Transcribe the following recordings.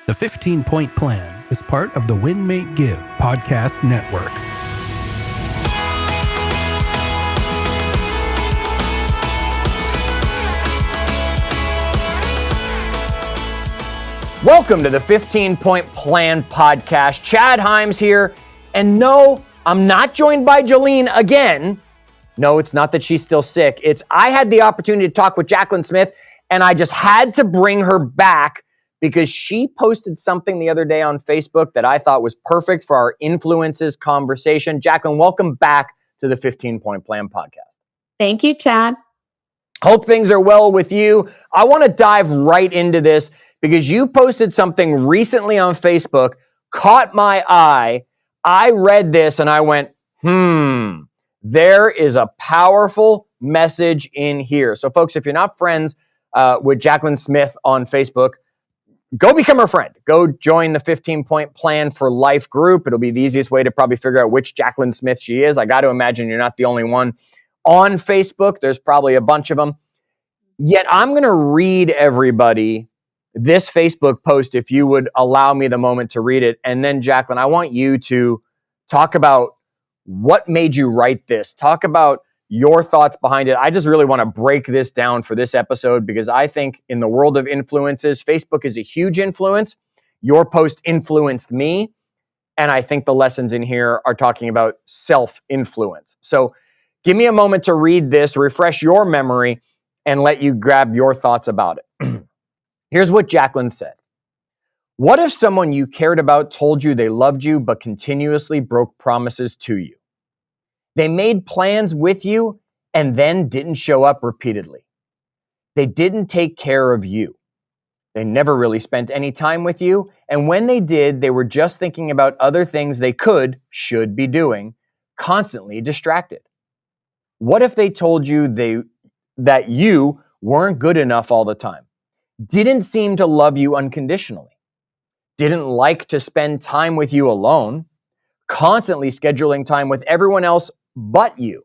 The 15-Point Plan is part of the Win, Make, Give podcast network. Welcome to the 15-Point Plan podcast. Chad Himes here. And no, I'm not joined by Jolene again. No, it's not that she's still sick. It's I had the opportunity to talk with Jacqueline Smith, and I just had to bring her back because she posted something the other day on Facebook that I thought was perfect for our influences conversation. Jacqueline, welcome back to the 15-Point Plan podcast. Thank you, Chad. Hope things are well with you. I want to dive right into this because you posted something recently on Facebook, caught my eye. I read this and I went, there is a powerful message in here. So folks, if you're not friends with Jacqueline Smith on Facebook, go become her friend. Go join the 15-Point Plan for Life group. It'll be the easiest way to probably figure out which Jacqueline Smith she is. I got to imagine you're not the only one on Facebook. There's probably a bunch of them. Yet I'm going to read everybody this Facebook post, if you would allow me the moment to read it. And then, Jacqueline, I want you to talk about what made you write this. Talk about your thoughts behind it. I just really want to break this down for this episode because I think in the world of influences, Facebook is a huge influence. Your post influenced me. And I think the lessons in here are talking about self-influence. So give me a moment to read this, refresh your memory, and let you grab your thoughts about it. Here's what Jacqueline said. What if someone you cared about told you they loved you but continuously broke promises to you? They made plans with you and then didn't show up repeatedly. They didn't take care of you. They never really spent any time with you, and when they did, they were just thinking about other things they should be doing, constantly distracted. What if they told you that you weren't good enough all the time? Didn't seem to love you unconditionally, didn't like to spend time with you alone, constantly scheduling time with everyone else but you?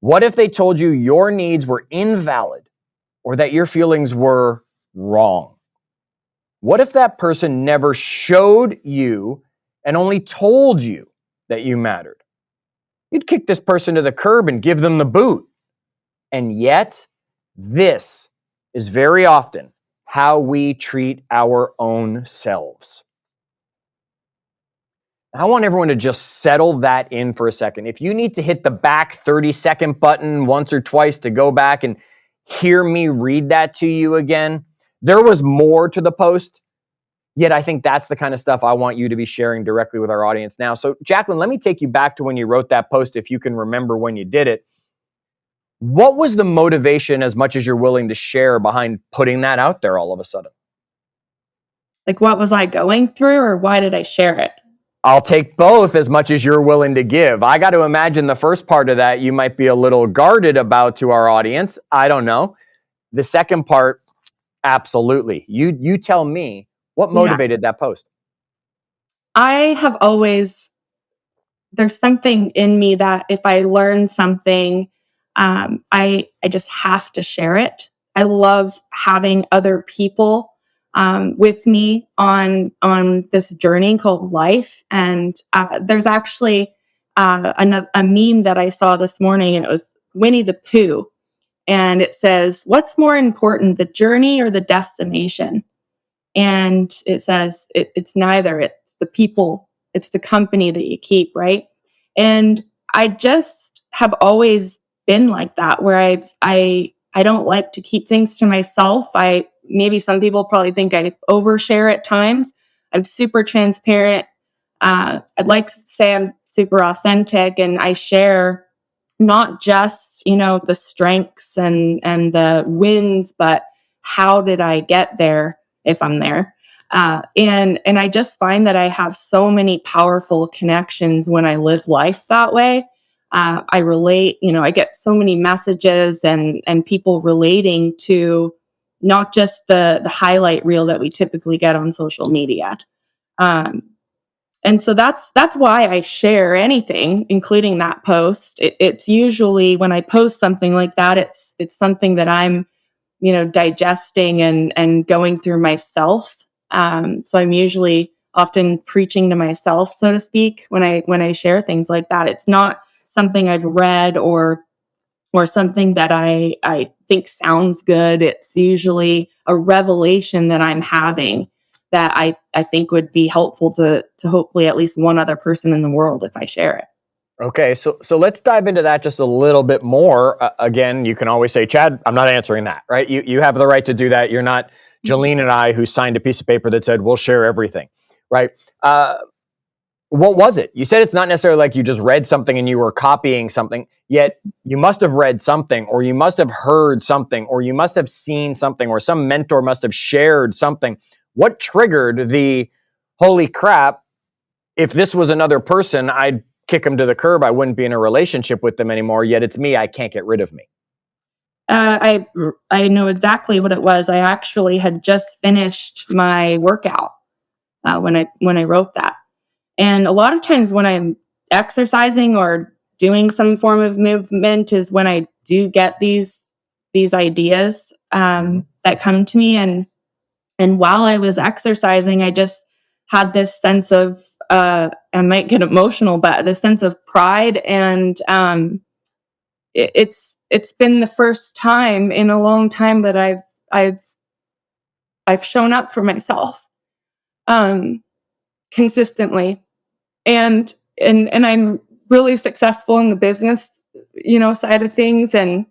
What if they told you your needs were invalid or that your feelings were wrong? What if that person never showed you and only told you that you mattered? You'd kick this person to the curb and give them the boot. And yet, this is very often how we treat our own selves. I want everyone to just settle that in for a second. If you need to hit the back 30-second button once or twice to go back and hear me read that to you again, there was more to the post, yet I think that's the kind of stuff I want you to be sharing directly with our audience now. So, Jacqueline, let me take you back to when you wrote that post, if you can remember when you did it. What was the motivation, as much as you're willing to share, behind putting that out there all of a sudden? Like, what was I going through, or why did I share it? I'll take both, as much as you're willing to give. I got to imagine the first part of that you might be a little guarded about to our audience. I don't know. The second part, absolutely. You tell me, what motivated that post? I have always, there's something in me that if I learn something, I just have to share it. I love having other people with me on this journey called life. And there's actually a meme that I saw this morning, and it was Winnie the Pooh. And it says, what's more important, the journey or the destination? And it says, it's neither. It's the people, it's the company that you keep, right? And I just have always been like that, where I don't like to keep things to myself. Maybe some people probably think I overshare at times. I'm super transparent. I'd like to say I'm super authentic, and I share not just, the strengths and the wins, but how did I get there if I'm there? And I just find that I have so many powerful connections when I live life that way. I relate, I get so many messages and people relating to not just the highlight reel that we typically get on social media. And so that's why I share anything, including that post. It's usually when I post something like that, it's something that I'm, digesting and going through myself. So I'm usually often preaching to myself, so to speak, when I share things like that. It's not something I've read or something that I think sounds good. It's usually a revelation that I'm having that I think would be helpful to hopefully at least one other person in the world if I share it. Okay, so let's dive into that just a little bit more. Again, you can always say, Chad, I'm not answering that, right? You have the right to do that. You're not Jolene and I who signed a piece of paper that said we'll share everything, right? What was it? You said it's not necessarily like you just read something and you were copying something, yet you must have read something, or you must have heard something, or you must have seen something, or some mentor must have shared something. What triggered the holy crap? If this was another person, I'd kick them to the curb. I wouldn't be in a relationship with them anymore. Yet it's me. I can't get rid of me. I know exactly what it was. I actually had just finished my workout when I wrote that. And a lot of times when I'm exercising or doing some form of movement is when I do get these ideas that come to me. And while I was exercising, I just had this sense of I might get emotional, but this sense of pride, and it's been the first time in a long time that I've shown up for myself consistently, and I'm really successful in the business, side of things, and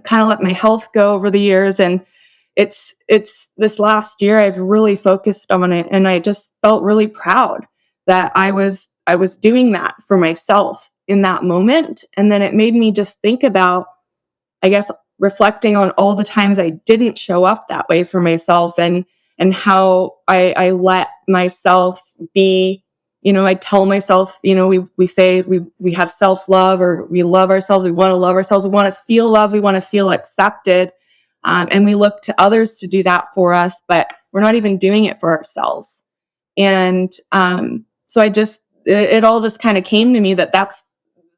kind of let my health go over the years. And it's this last year I've really focused on it, and I just felt really proud that I was doing that for myself in that moment. And then it made me just think about, I guess, reflecting on all the times I didn't show up that way for myself, and how I let myself be. I tell myself, we say we have self-love, or we love ourselves. We want to love ourselves. We want to feel love. We want to feel accepted. And we look to others to do that for us, but we're not even doing it for ourselves. And so it all just kind of came to me that that's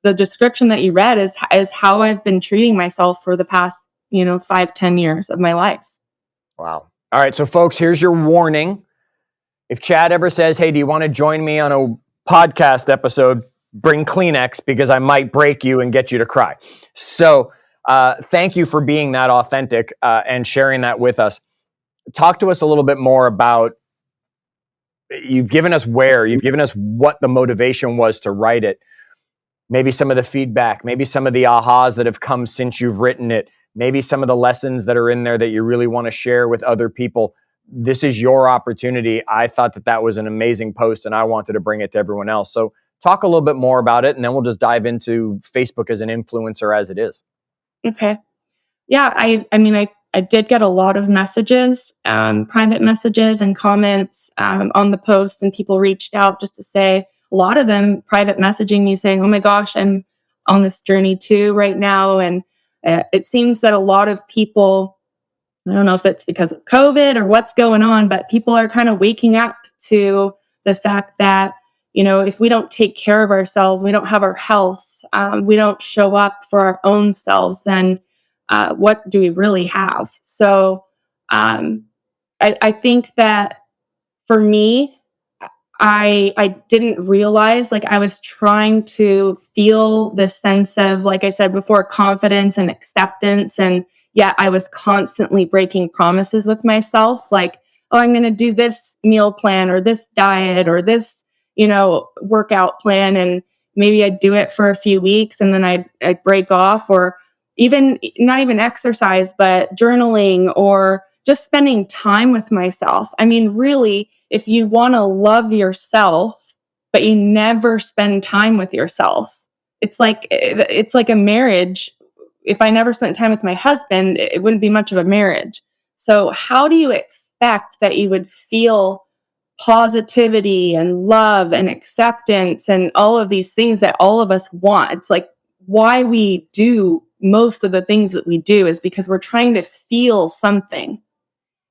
the description that you read is how I've been treating myself for the past, 5-10 years of my life. Wow. All right. So folks, here's your warning. If Chad ever says, hey, do you want to join me on a podcast episode? Bring Kleenex, because I might break you and get you to cry. So thank you for being that authentic and sharing that with us. Talk to us a little bit more about, you've given us what the motivation was to write it. Maybe some of the feedback, maybe some of the ahas that have come since you've written it, maybe some of the lessons that are in there that you really want to share with other people. This is your opportunity. I thought that was an amazing post, and I wanted to bring it to everyone else. So talk a little bit more about it, and then we'll just dive into Facebook as an influencer as it is. Okay. Yeah, I did get a lot of messages, private messages and comments on the post, and people reached out just to say, a lot of them private messaging me saying, oh my gosh, I'm on this journey too right now. And it seems that a lot of people, I don't know if it's because of COVID or what's going on, but people are kind of waking up to the fact that, if we don't take care of ourselves, we don't have our health, we don't show up for our own selves, then what do we really have? So I think that for me, I didn't realize, like, I was trying to feel this sense of, like I said before, confidence and acceptance. And yet I was constantly breaking promises with myself, like, oh, I'm going to do this meal plan or this diet or this, workout plan. And maybe I'd do it for a few weeks and then I'd break off, or even not even exercise, but journaling or just spending time with myself. I mean, really, if you want to love yourself, but you never spend time with yourself, it's like a marriage. If I never spent time with my husband, it wouldn't be much of a marriage. So how do you expect that you would feel positivity and love and acceptance and all of these things that all of us want? It's like, why we do most of the things that we do is because we're trying to feel something.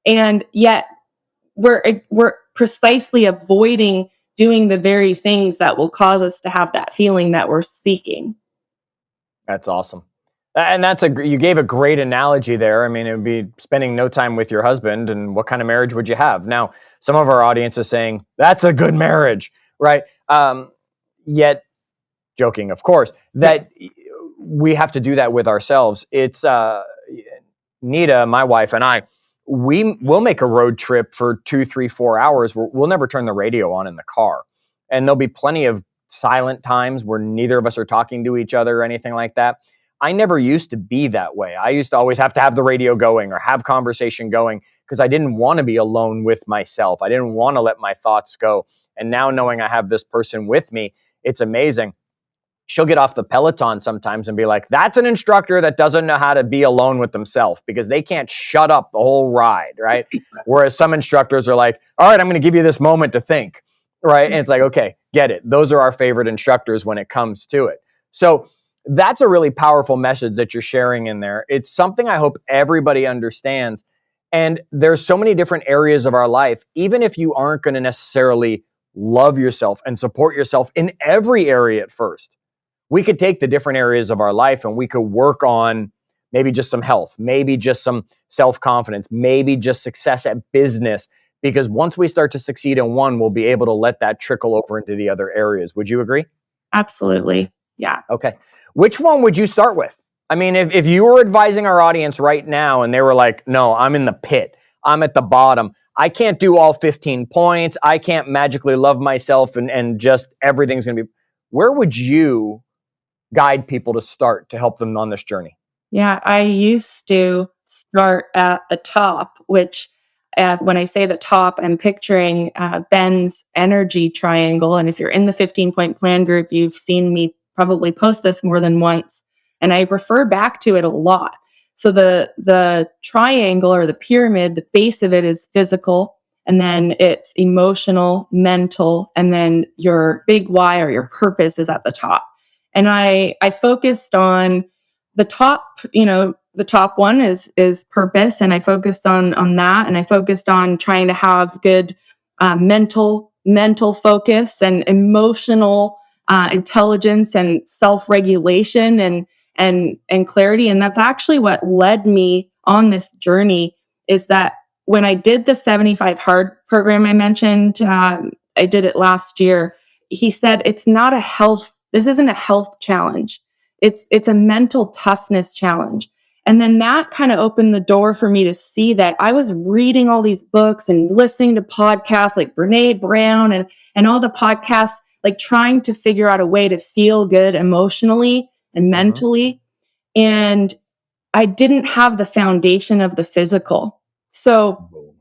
And yet we're precisely avoiding doing the very things that will cause us to have that feeling that we're seeking. That's awesome. And you gave a great analogy there. I mean, it would be spending no time with your husband, and what kind of marriage would you have? Now, some of our audience is saying that's a good marriage, right? Yet, joking, of course, that we have to do that with ourselves. It's Nita, my wife, and I. We'll make a road trip for 2, 3, 4 hours. We'll never turn the radio on in the car, and there'll be plenty of silent times where neither of us are talking to each other or anything like that. I never used to be that way. I used to always have to have the radio going or have conversation going because I didn't want to be alone with myself. I didn't want to let my thoughts go. And now knowing I have this person with me, it's amazing. She'll get off the Peloton sometimes and be like, that's an instructor that doesn't know how to be alone with themselves because they can't shut up the whole ride, right? Whereas some instructors are like, all right, I'm going to give you this moment to think, right? And it's like, okay, get it. Those are our favorite instructors when it comes to it. So that's a really powerful message that you're sharing in there. It's something I hope everybody understands. And there's so many different areas of our life, even if you aren't going to necessarily love yourself and support yourself in every area at first. We could take the different areas of our life and we could work on maybe just some health, maybe just some self-confidence, maybe just success at business. Because once we start to succeed in one, we'll be able to let that trickle over into the other areas. Would you agree? Absolutely. Yeah. Okay. Which one would you start with? I mean, if you were advising our audience right now and they were like, no, I'm in the pit, I'm at the bottom, I can't do all 15 points, I can't magically love myself and just everything's going to be, where would you guide people to start to help them on this journey? Yeah, I used to start at the top, which when I say the top, I'm picturing Ben's energy triangle. And if you're in the 15-point plan group, you've seen me probably post this more than once. And I refer back to it a lot. So the triangle or the pyramid, the base of it is physical, and then it's emotional, mental, and then your big why or your purpose is at the top. And I focused on the top, the top one is purpose, and I focused on that, and I focused on trying to have good mental focus and emotional intelligence and self-regulation and clarity. And that's actually what led me on this journey, is that when I did the 75 hard program I mentioned, I did it last year. He said, this isn't a health challenge. It's a mental toughness challenge. And then that kind of opened the door for me to see that I was reading all these books and listening to podcasts like Brene Brown and all the podcasts, like trying to figure out a way to feel good emotionally and mentally. And I didn't have the foundation of the physical. So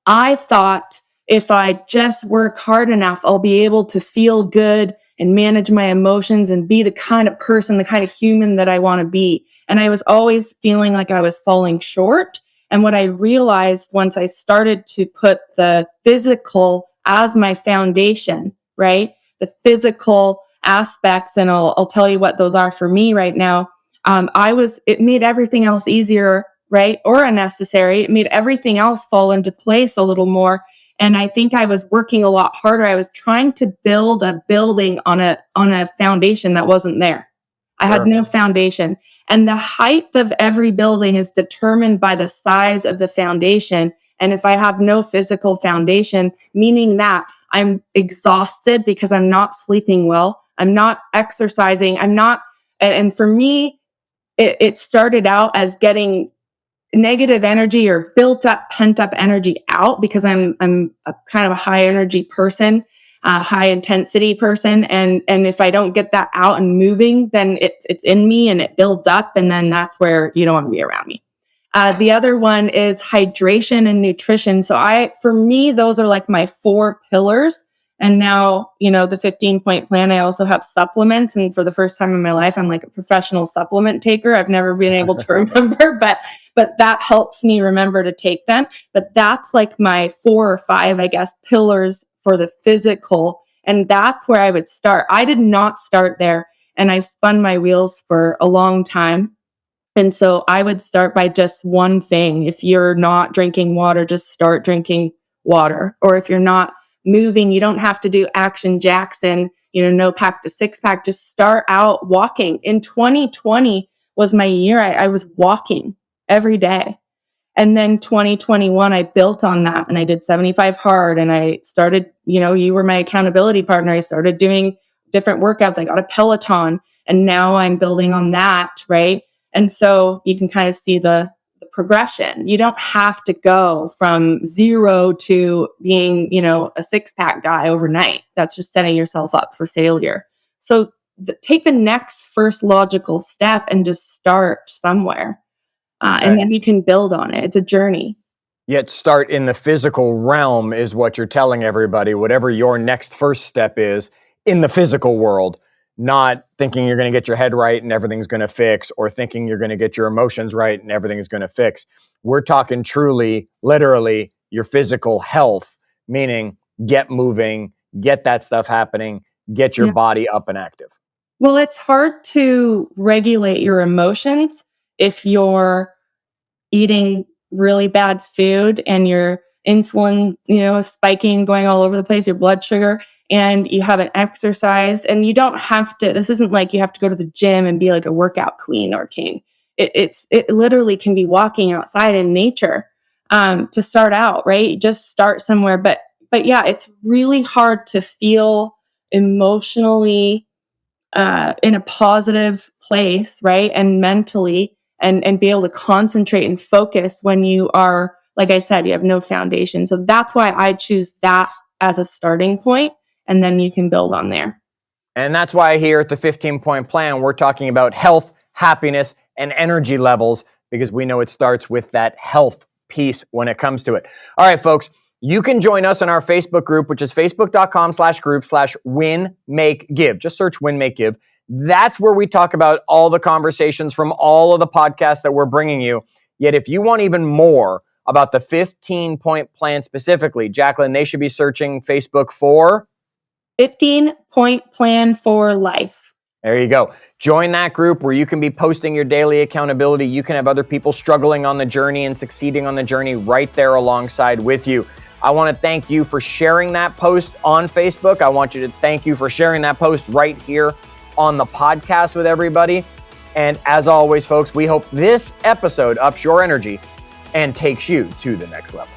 I thought if I just work hard enough, I'll be able to feel good and manage my emotions and be the kind of person, the kind of human that I want to be. And I was always feeling like I was falling short. And what I realized once I started to put the physical as my foundation, right? The physical aspects, and I'll tell you what those are for me right now. It made everything else easier, right? Or unnecessary. It made everything else fall into place a little more. And I think I was working a lot harder. I was trying to build a building on a foundation that wasn't there. I had no foundation. And the height of every building is determined by the size of the foundation. And if I have no physical foundation, meaning that I'm exhausted because I'm not sleeping well, I'm not exercising, and for me, it started out as getting negative energy or built up, pent up energy out, because I'm a kind of a high energy person, high intensity person. And if I don't get that out and moving, then it's in me and it builds up. And then that's where you don't want to be around me. The other one is hydration and nutrition. So for me, those are like my 4 pillars. And now, the 15-point plan, I also have supplements. And for the first time in my life, I'm like a professional supplement taker. I've never been able to remember, but that helps me remember to take them. But that's like my 4 or 5, I guess, pillars for the physical. And that's where I would start. I did not start there. And I spun my wheels for a long time. And so I would start by just one thing. If you're not drinking water, just start drinking water. Or if you're not moving, you don't have to do Action Jackson, no pack to 6 pack. Just start out walking. In 2020, was my year. I was walking every day. And then 2021, I built on that and I did 75 hard and I started, you were my accountability partner. I started doing different workouts. I got a Peloton and now I'm building on that. Right. And so you can kind of see the progression. You don't have to go from 0 to being, a 6-pack guy overnight. That's just setting yourself up for failure. So take the next first logical step and just start somewhere. And then you can build on it. It's a journey. Yet start in the physical realm is what you're telling everybody, whatever your next first step is in the physical world, not thinking you're going to get your head right and everything's going to fix, or thinking you're going to get your emotions right and everything's going to fix. We're talking truly, literally, your physical health, meaning get moving, get that stuff happening, get your body up and active. Well, it's hard to regulate your emotions if you're eating really bad food and your insulin, spiking, going all over the place, your blood sugar, and you haven't exercised. And you don't have to, this isn't like you have to go to the gym and be like a workout queen or king. It literally can be walking outside in nature to start out, right? Just start somewhere. But yeah, it's really hard to feel emotionally in a positive place, right? And mentally, and be able to concentrate and focus when you are, like I said, you have no foundation. So that's why I choose that as a starting point, and then you can build on there. And that's why here at the 15-point plan, we're talking about health, happiness, and energy levels, because we know it starts with that health piece when it comes to it. All right, folks. You can join us in our Facebook group, which is facebook.com/group/win-make-give. Just search Win Make Give. That's where we talk about all the conversations from all of the podcasts that we're bringing you. Yet if you want even more about the 15-point plan specifically, Jacqueline, they should be searching Facebook for 15-point plan for life. There you go. Join that group where you can be posting your daily accountability. You can have other people struggling on the journey and succeeding on the journey right there alongside with you. I want to thank you for sharing that post on Facebook. I want you to thank you for sharing that post right here on the podcast with everybody. And as always, folks, we hope this episode ups your energy and takes you to the next level.